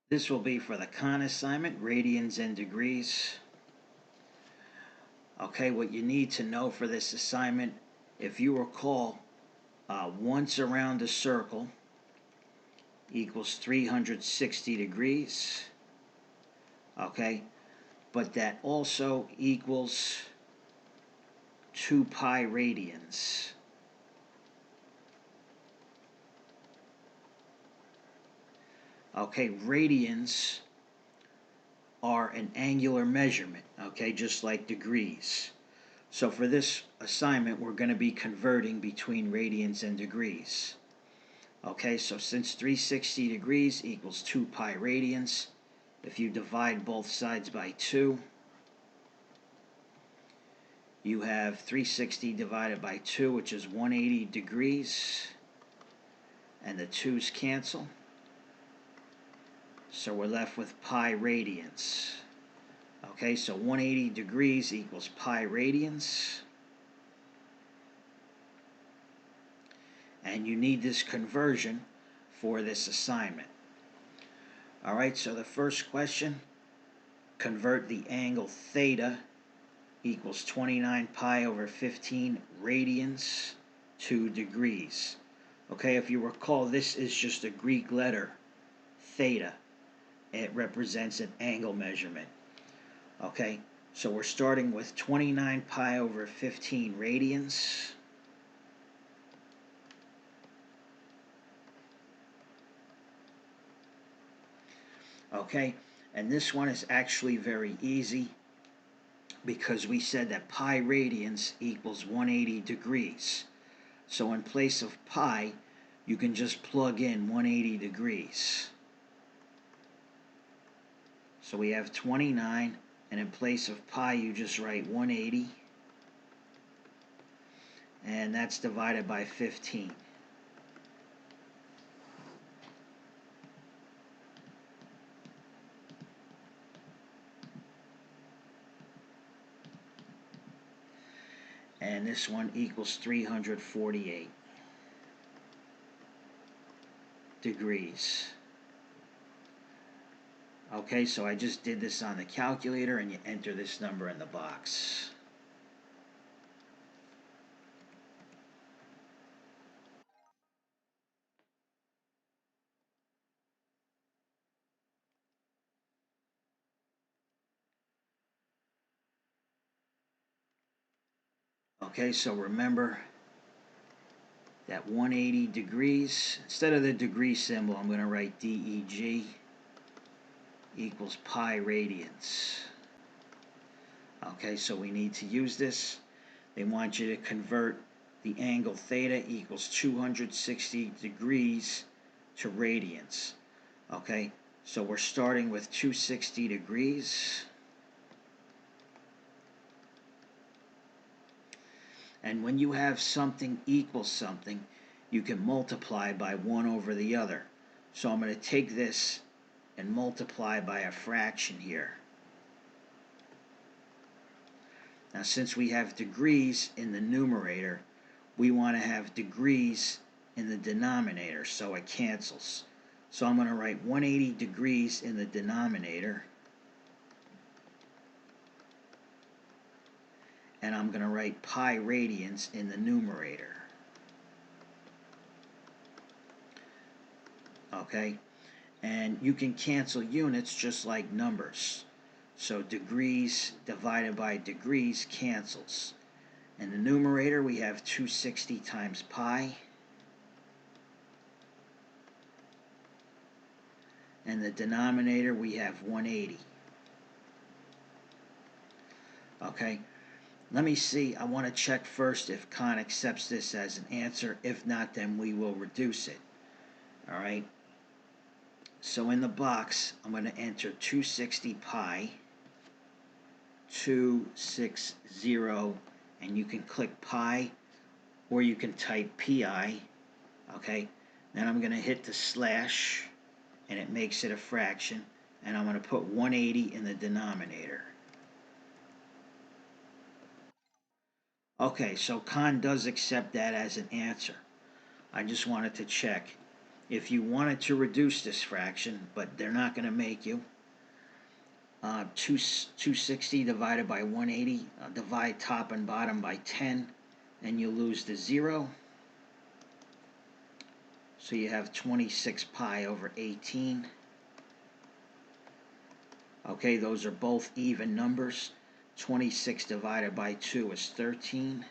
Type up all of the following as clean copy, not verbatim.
This will be for the con assignment, radians and degrees. Okay, what you need to know for this assignment, if you recall, once around a circle equals 360 degrees. Okay, but that also equals 2 pi radians. Okay, radians are an angular measurement, okay, just like degrees. So for this assignment, we're going to be converting between radians and degrees. Okay, so since 360 degrees equals 2 pi radians, if you divide both sides by 2, you have 360 divided by 2, which is 180 degrees, and the 2's cancel. So we're left with pi radians. Okay, so 180 degrees equals pi radians. And you need this conversion for this assignment. Alright, so the first question, convert the angle theta equals 29 pi over 15 radians to degrees. Okay, if you recall, this is just a Greek letter, theta. It represents an angle measurement. Okay, so we're starting with 29 pi over 15 radians. Okay, and this one is actually very easy because we said that pi radians equals 180 degrees. So in place of pi, you can just plug in 180 degrees. So we have 29, and in place of pi, you just write 180, and that's divided by 15. And this one equals 348 degrees. Okay, so I just did this on the calculator, and you enter this number in the box. Okay, so remember that 180 degrees, instead of the degree symbol, I'm going to write DEG equals pi radians. Okay, so we need to use this. They want you to convert the angle theta equals 260 degrees to radians. Okay, so we're starting with 260 degrees. And when you have something equals something, you can multiply by 1 over the other. So I'm going to take this and multiply by a fraction here. Now since we have degrees in the numerator, we want to have degrees in the denominator, so it cancels. So I'm going to write 180 degrees in the denominator, and I'm going to write pi radians in the numerator. Okay, and you can cancel units just like numbers. So degrees divided by degrees cancels. In the numerator we have 260 times pi, and the denominator we have 180. Okay, let me see, I want to check first if con accepts this as an answer. If not, then we will reduce it. Alright, so in the box I'm going to enter 260 pi, 260, and you can click pi or you can type pi. Okay, then I'm going to hit the slash and it makes it a fraction, and I'm going to put 180 in the denominator. Okay, so con does accept that as an answer. I just wanted to check If you wanted to reduce this fraction, but they're not going to make you, 260 divided by 180, divide top and bottom by 10, and you lose the 0. So you have 26 pi over 18. Okay, those are both even numbers. 26 divided by 2 is 13.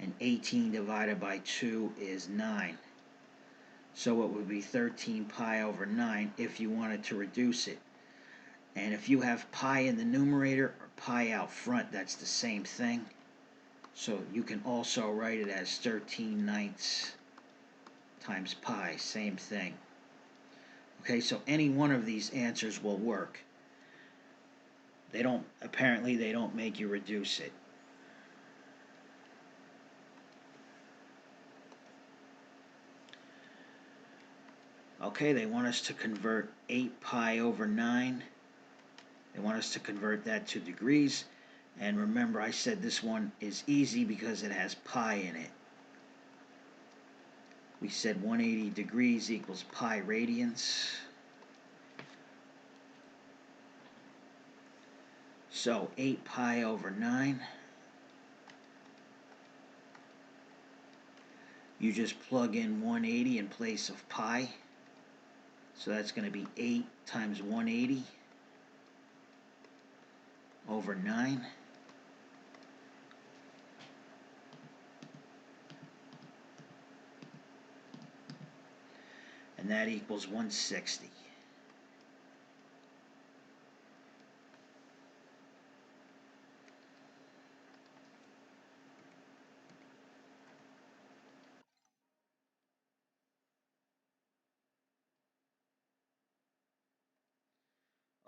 And 18 divided by 2 is 9. So it would be 13 pi over 9 if you wanted to reduce it. And if you have pi in the numerator or pi out front, that's the same thing. So you can also write it as 13/9 times pi, same thing. Okay, so any one of these answers will work. Apparently they don't make you reduce it. Okay, they want us to convert 8 pi over 9. They want us to convert that to degrees. And remember, I said this one is easy because it has pi in it. We said 180 degrees equals pi radians. So 8 pi over 9. You just plug in 180 in place of pi. So that's going to be 8 times 180 over 9. And that equals 160.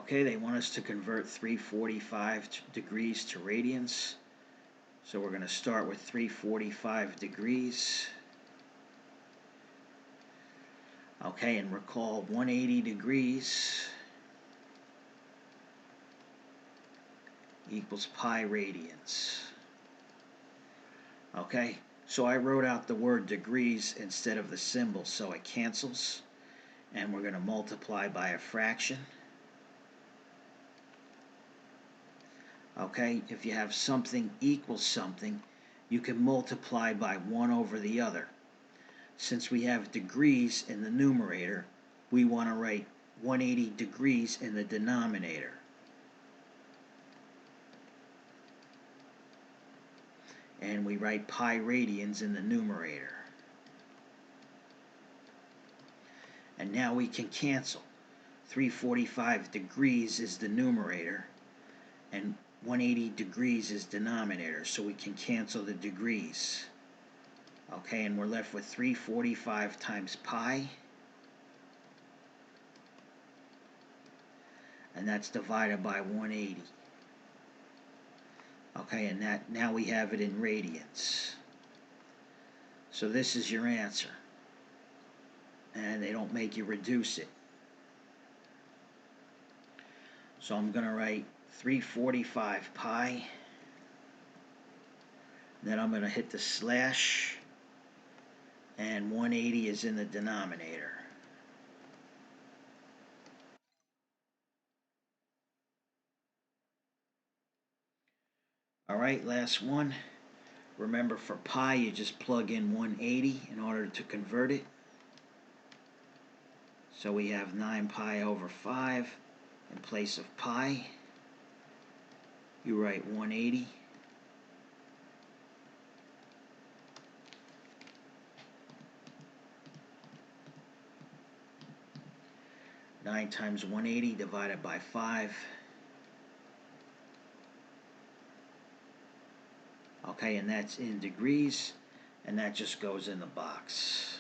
Okay, they want us to convert 345 degrees to radians. So we're going to start with 345 degrees. Okay, and recall 180 degrees equals pi radians. Okay, so I wrote out the word degrees instead of the symbol, so it cancels. And we're going to multiply by a fraction. Okay, if you have something equals something, you can multiply by 1 over the other. Since we have degrees in the numerator, we want to write 180 degrees in the denominator. And we write pi radians in the numerator. And now we can cancel. 345 degrees is the numerator, and 180 degrees is denominator, so we can cancel the degrees. Okay, and we're left with 345 times pi, and that's divided by 180. Okay, and now we have it in radians. So this is your answer. And they don't make you reduce it. So I'm going to write 345 pi. Then I'm going to hit the slash. And 180 is in the denominator. Alright, last one. Remember, for pi, you just plug in 180 in order to convert it. So we have 9 pi over 5 in place of pi. You write 180. Nine times 180 divided by 5. Okay, and that's in degrees, and that just goes in the box.